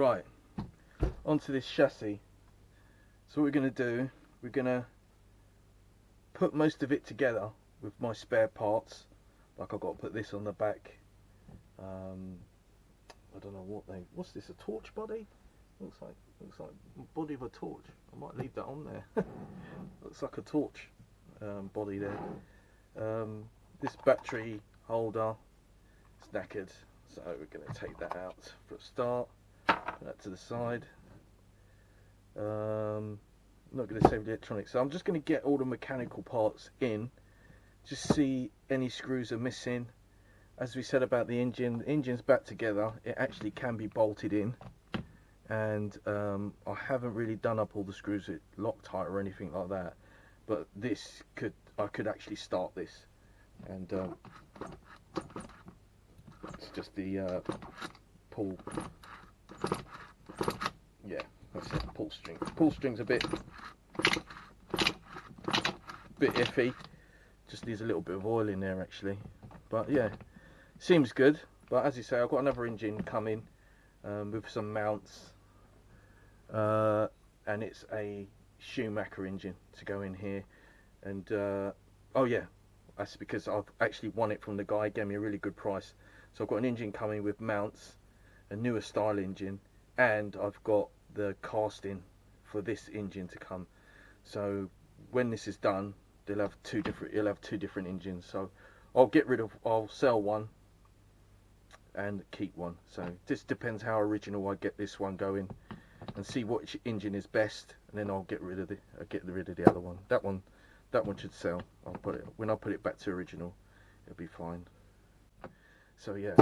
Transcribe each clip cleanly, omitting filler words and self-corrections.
Right, onto this chassis. So what we're going to do, we're going to put most of it together with my spare parts. Like I've got to put this on the back. I don't know what's this, a torch body? Looks like body of a torch. I might leave that on there. Looks like a torch body there. This battery holder is knackered, so we're going to take that out for a start. Put that to the side. I'm not going to save the electronics, so I'm just going to get all the mechanical parts in, just see any screws are missing. As we said about the engine's back together, it actually can be bolted in, and I haven't really done up all the screws with Loctite or anything like that, but I could actually start this, and it's just the pull, yeah, that's it, pull string. Pull string's a bit iffy, just needs a little bit of oil in there actually, but yeah, seems good. But as you say, I've got another engine coming with some mounts, and it's a Schumacher engine to go in here, and oh yeah, that's because I've actually won it from the guy, gave me a really good price. So I've got an engine coming with mounts, a newer style engine, and I've got the casting for this engine to come. So when this is done, he'll have two different engines. So I'll sell one and keep one. So this depends how original I get this one going, and see which engine is best, and then I'll get rid of the other one. That one should sell. When I put it back to original, it'll be fine. So yeah,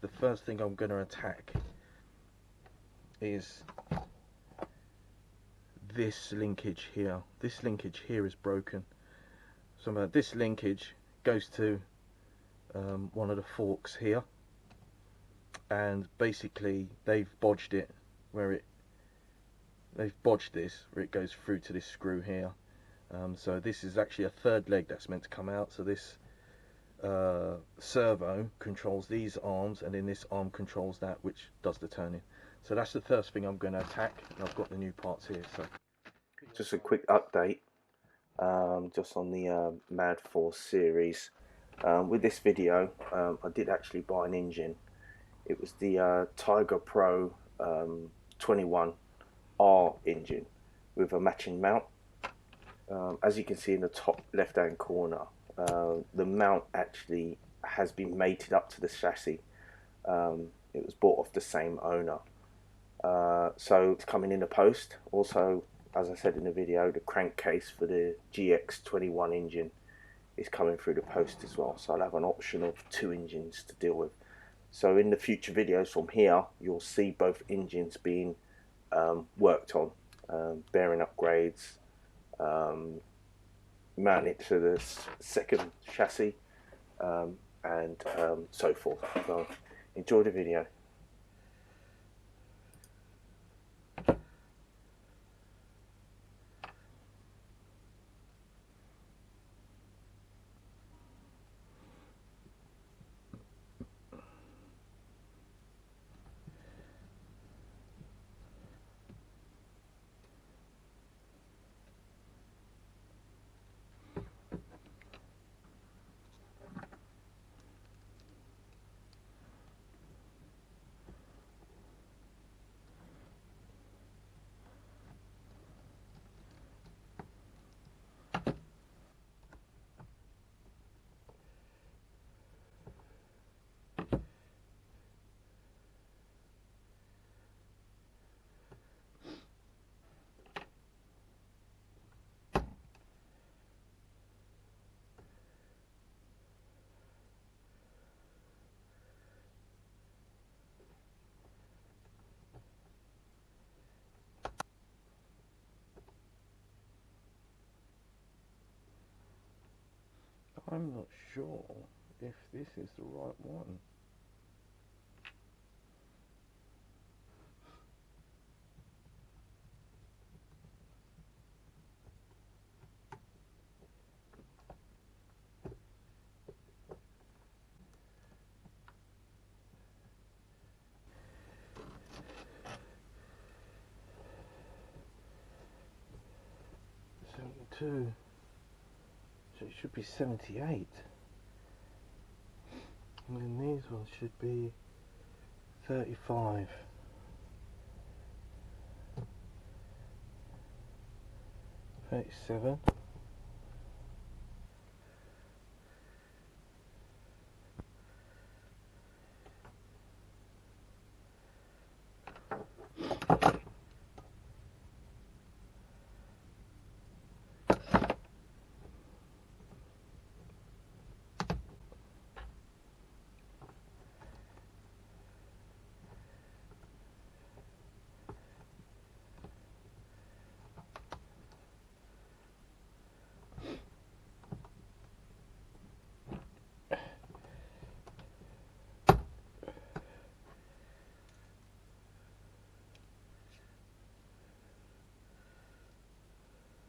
the first thing I'm going to attack is this linkage here. This linkage here is broken. So this linkage goes to one of the forks here, and basically they've bodged this where it goes through to this screw here. So this is actually a third leg that's meant to come out. So this servo controls these arms, and then this arm controls that, which does the turning. So that's the first thing I'm going to attack, and I've got the new parts here. So just a quick update, just on the Mad Force series. With this video, I did actually buy an engine. It was the Tiger Pro 21R engine with a matching mount. As you can see in the top left hand corner, the mount actually has been mated up to the chassis. It was bought off the same owner, so it's coming in the post. Also, as I said in the video, the crankcase for the GX21 engine is coming through the post as well, so I'll have an option of 2 engines to deal with. So in the future videos from here, you'll see both engines being worked on, bearing upgrades, mount it to the second chassis, and so forth. So enjoy the video. I'm not sure if this is the right one. 72. So it should be 78. And then these ones should be 35. 37.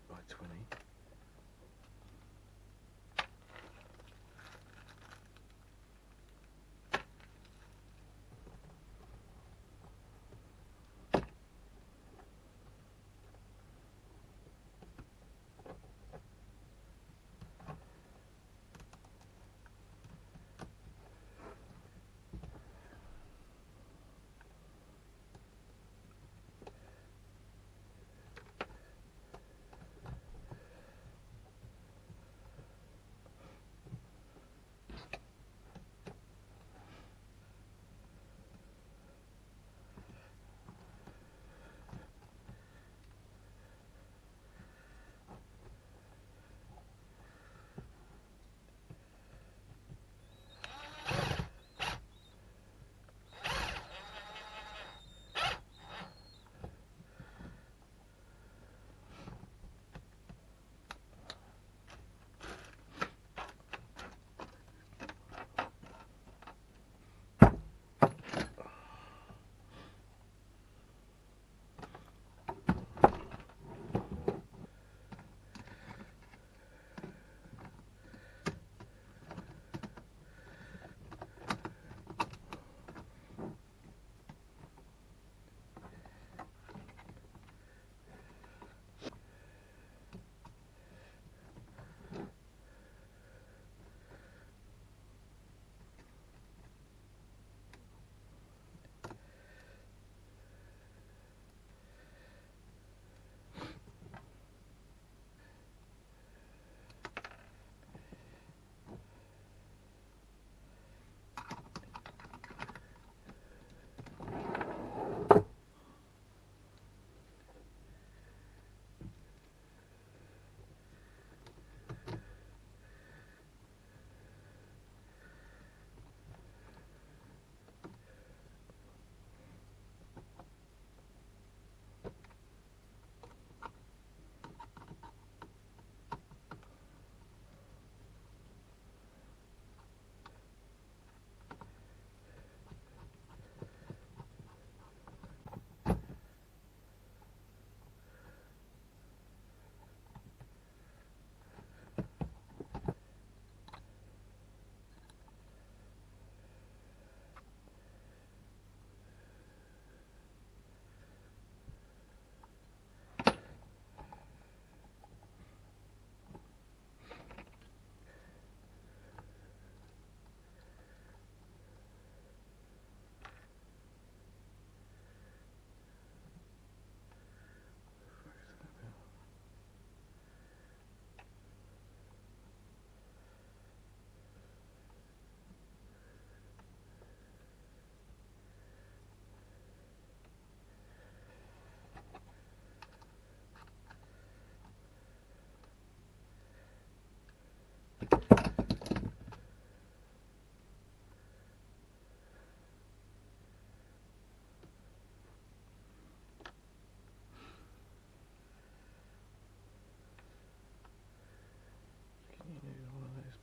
By 20.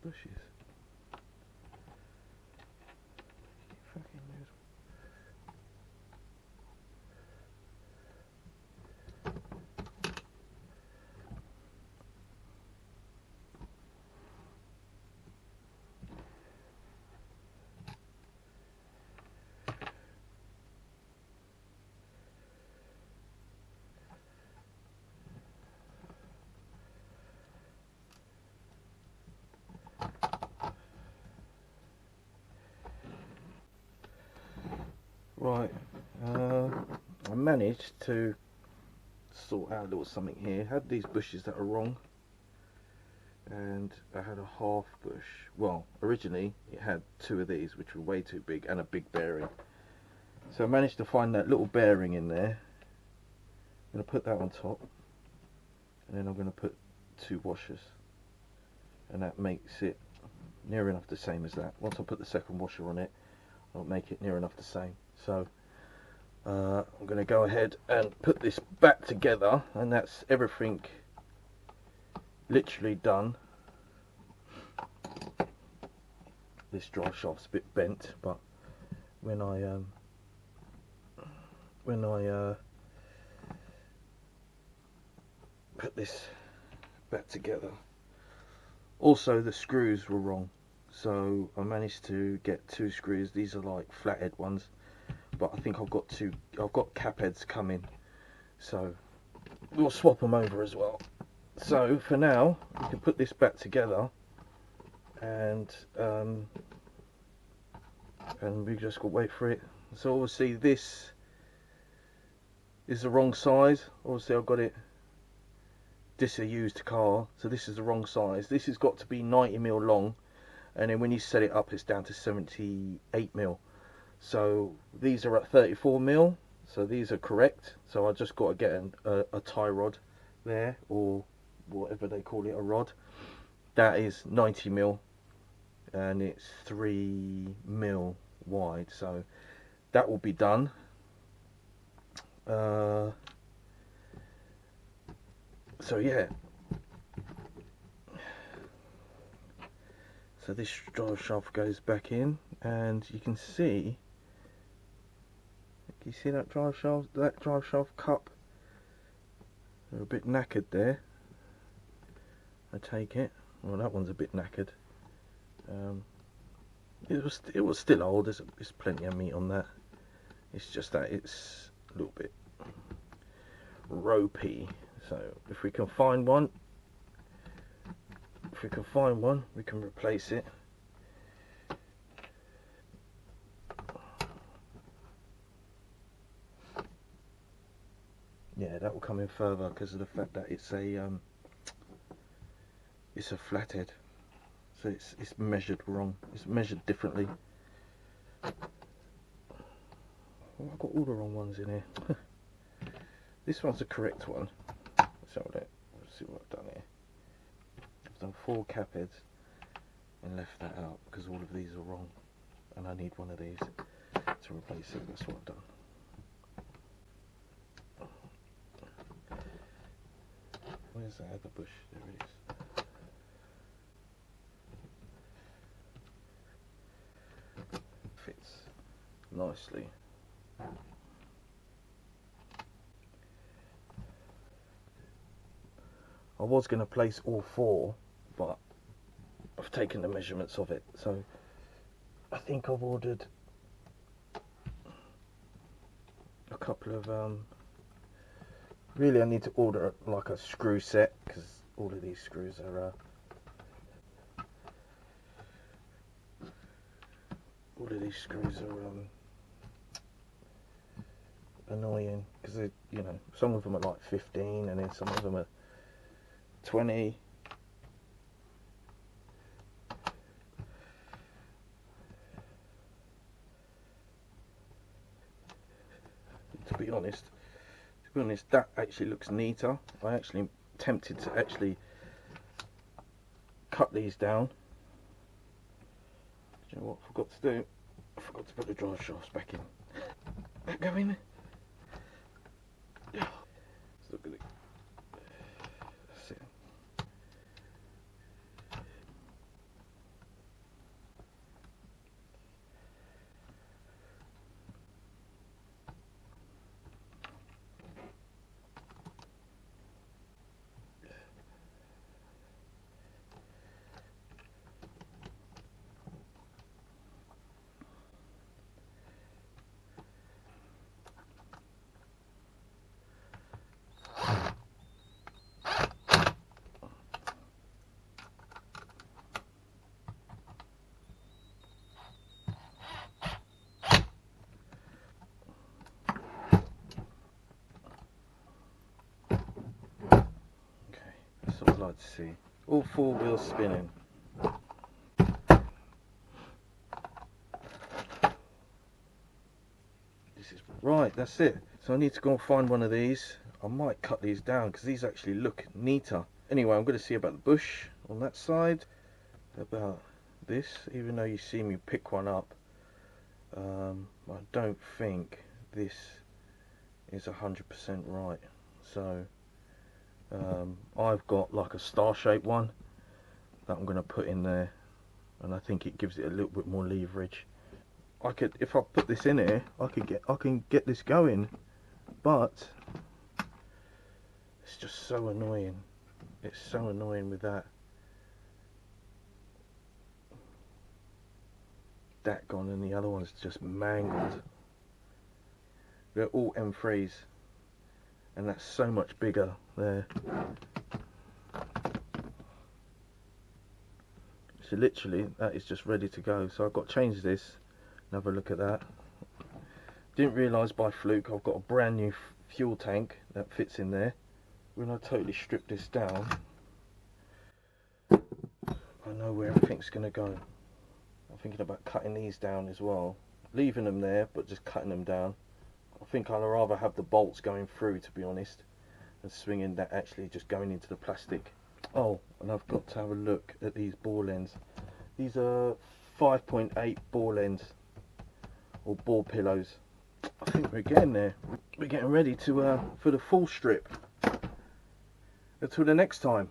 Bushes. Fucking move. Right, I managed to sort out a little something here. Had these bushes that are wrong, and I had a half bush. Well, originally it had two of these which were way too big and a big bearing. So I managed to find that little bearing in there. I'm going to put that on top, and then I'm going to put two washers, and that makes it near enough the same as that. Once I put the second washer on it, I'll make it near enough the same. So I'm going to go ahead and put this back together, and that's everything literally done. This drive shaft's a bit bent, but when I put this back together, also the screws were wrong, so I managed to get two screws. These are like flathead ones, but I think I've got cap heads coming, so we'll swap them over as well. So for now we can put this back together, and we just got to wait for it. So obviously this is the wrong size. Obviously I've got it, this is a used car, so this is the wrong size. This has got to be 90mm long, and then when you set it up it's down to 78mm. So these are at 34mm, so these are correct. So I just got to get a tie rod there, or whatever they call it, a rod. That is 90mm, and it's 3mm wide, so that will be done. So yeah, so this drive shaft goes back in, and you can see that drive shaft cup. They're a bit knackered there, I take it. Well, that one's a bit knackered. It was still old. There's plenty of meat on that. It's just that it's a little bit ropey. So if we can find one, we can replace it. Yeah, that will come in further because of the fact that it's a flathead, so it's measured wrong. It's measured differently. Oh, I've got all the wrong ones in here. This one's the correct one. Let's see what I've done here. I've done 4 cap heads and left that out because all of these are wrong, and I need one of these to replace it. That's what I've done. Where's that other bush? There it is. Fits nicely. I was going to place all 4, but I've taken the measurements of it, so I think I've ordered a couple of really I need to order like a screw set, because all of these screws are annoying, because you know, some of them are like 15 and then some of them are 20. To be honest, that actually looks neater. I actually tempted to actually cut these down. Do you know what I forgot to do? I forgot to put the drive shafts back in. Back go in. Look at it. That's it. what I'd like to see. All four wheels spinning. This is right, that's it. So I need to go and find one of these. I might cut these down because these actually look neater. Anyway, I'm going to see about the bush on that side, about this, even though you see me pick one up. I don't think this is 100% right. So I've got like a star-shaped one that I'm going to put in there, and I think it gives it a little bit more leverage. I could, if I put this in here, I can get this going, but it's just so annoying. It's so annoying with that gone, and the other one's just mangled. They're all M3s, and that's so much bigger there. So literally that is just ready to go. So I've got to change this and have a look at that. Didn't realise by fluke I've got a brand new fuel tank that fits in there. When I totally strip this down, I know where everything's going to go. I'm thinking about cutting these down as well, leaving them there but just cutting them down. I think I'd rather have the bolts going through, to be honest, and swinging that actually just going into the plastic. Oh, and I've got to have a look at these ball ends. These are 5.8 ball ends, or ball pillows. I think we're getting there. We're getting ready to for the full strip. Until the next time.